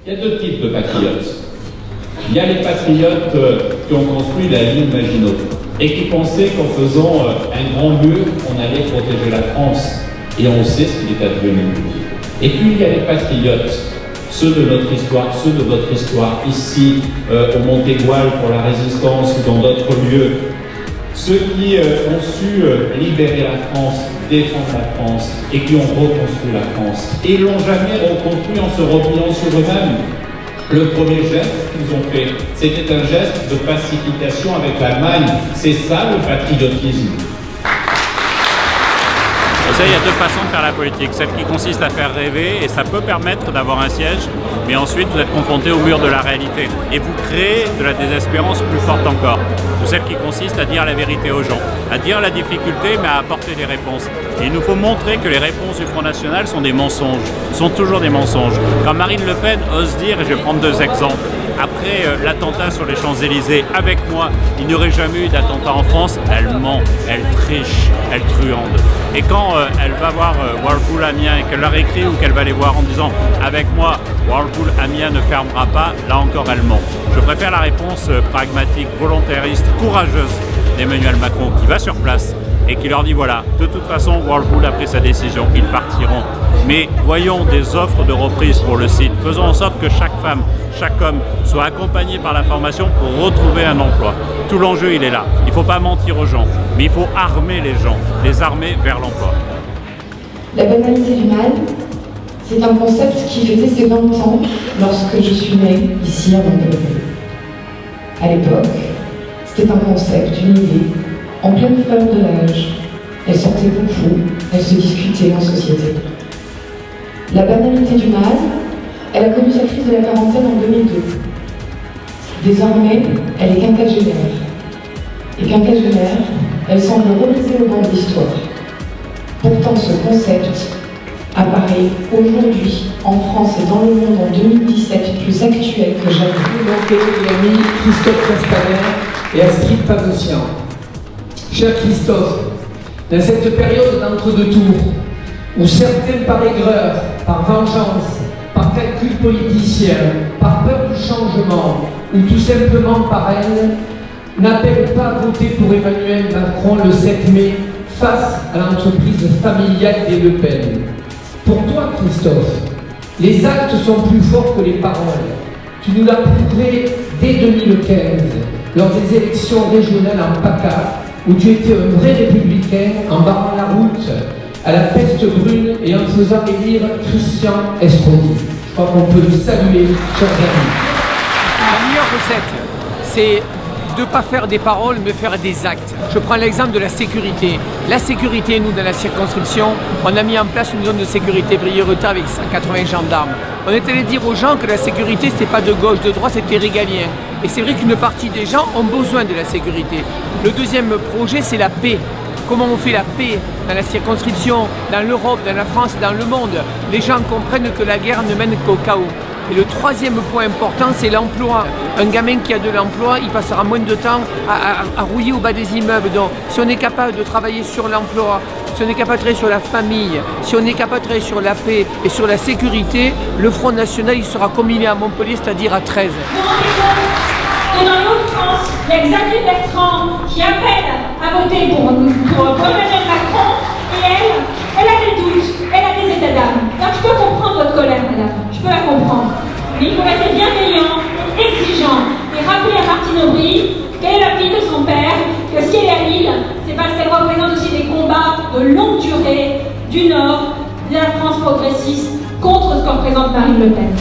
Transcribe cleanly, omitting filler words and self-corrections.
Il y a deux types de patriotes. Il y a les patriotes qui ont construit la ligne Maginot et qui pensaient qu'en faisant un grand mur, on allait protéger la France. Et on sait ce qu'il est advenu. Et puis il y a les patriotes, ceux de notre histoire, ceux de votre histoire, ici au Montégoal pour la Résistance ou dans d'autres lieux, ceux qui ont su libérer la France, défendre la France et qui ont reconstruit la France. Et ils l'ont jamais reconstruit en se repliant sur eux-mêmes. Le premier geste qu'ils ont fait, c'était un geste de pacification avec l'Allemagne. C'est ça le patriotisme. Vous savez, il y a deux façons de faire la politique. Celle qui consiste à faire rêver, et ça peut permettre d'avoir un siège, mais ensuite vous êtes confronté au mur de la réalité. Et vous créez de la désespérance plus forte encore. Ou celle qui consiste à dire la vérité aux gens, à dire la difficulté, mais à apporter des réponses. Et il nous faut montrer que les réponses du Front National sont des mensonges, sont toujours des mensonges. Quand Marine Le Pen ose dire, et je vais prendre deux exemples, après l'attentat sur les Champs-Élysées, avec moi, il n'y aurait jamais eu d'attentat en France. Elle ment, elle triche, elle truande. Et quand elle va voir Whirlpool Amiens et qu'elle leur écrit ou qu'elle va les voir en disant « Avec moi, Whirlpool Amiens ne fermera pas », là encore elle ment. Je préfère la réponse pragmatique, volontariste, courageuse d'Emmanuel Macron qui va sur place et qui leur dit voilà, de toute façon Whirlpool a pris sa décision, ils partiront. Mais voyons des offres de reprise pour le site. Faisons en sorte que chaque femme, chaque homme soit accompagné par la formation pour retrouver un emploi. Tout l'enjeu, il est là. Il ne faut pas mentir aux gens, mais il faut armer les gens, les armer vers l'emploi. La banalité du mal, c'est un concept qui fêtait ses 20 ans lorsque je suis née ici à Montpellier. À l'époque, c'était un concept, une idée, en pleine fleur de l'âge. Elle sortait beaucoup, elle se discutait en société. La banalité du mal, elle a connu sa crise de la quarantaine en 2002. Désormais, elle est quinquagénaire. Et quinquagénaire, elle semble remisée au banc de l'histoire. Pourtant, ce concept apparaît aujourd'hui en France et dans le monde en 2017 plus actuel que jamais. L'ami Christophe Castaner et Astrid Pavosian. Cher Christophe, dans cette période d'entre-deux-tours, où certains par aigreur, par vengeance, par calcul politicien, par peur du changement, ou tout simplement par haine, n'appellent pas à voter pour Emmanuel Macron le 7 mai face à l'entreprise familiale des Le Pen. Pour toi, Christophe, les actes sont plus forts que les paroles. Tu nous l'as prouvé dès 2015, lors des élections régionales en PACA, où tu étais un vrai républicain en barrant la route à la peste brune et en faisant élire Christian Estrosi. Je crois qu'on peut le saluer, chers amis. La meilleure recette, c'est de ne pas faire des paroles, mais faire des actes. Je prends l'exemple de la sécurité. La sécurité, nous, dans la circonscription, on a mis en place une zone de sécurité prioritaire avec 180 gendarmes. On est allé dire aux gens que la sécurité, c'était pas de gauche, de droite, c'était régalien. Et c'est vrai qu'une partie des gens ont besoin de la sécurité. Le deuxième projet, c'est la paix. Comment on fait la paix dans la circonscription, dans l'Europe, dans la France, dans le monde. Les gens comprennent que la guerre ne mène qu'au chaos. Et le troisième point important, c'est l'emploi. Un gamin qui a de l'emploi, il passera moins de temps à rouiller au bas des immeubles. Donc, si on est capable de travailler sur l'emploi, si on est capable de travailler sur la famille, si on est capable de travailler sur la paix et sur la sécurité, le Front National, il sera combiné à Montpellier, c'est-à-dire à 13. Et dans l'autre France, il y a Xavier Bertrand qui appelle à voter pour Emmanuel Macron et elle a des doutes, elle a des états d'âme. Donc je peux comprendre votre colère, madame, je peux la comprendre. Mais il faut rester bienveillant, exigeant et rappeler à Martine Aubry qu'elle est la fille de son père, que si elle est à Lille, c'est parce qu'elle représente aussi des combats de longue durée du Nord, de la France progressiste, contre ce que représente Marine Le Pen.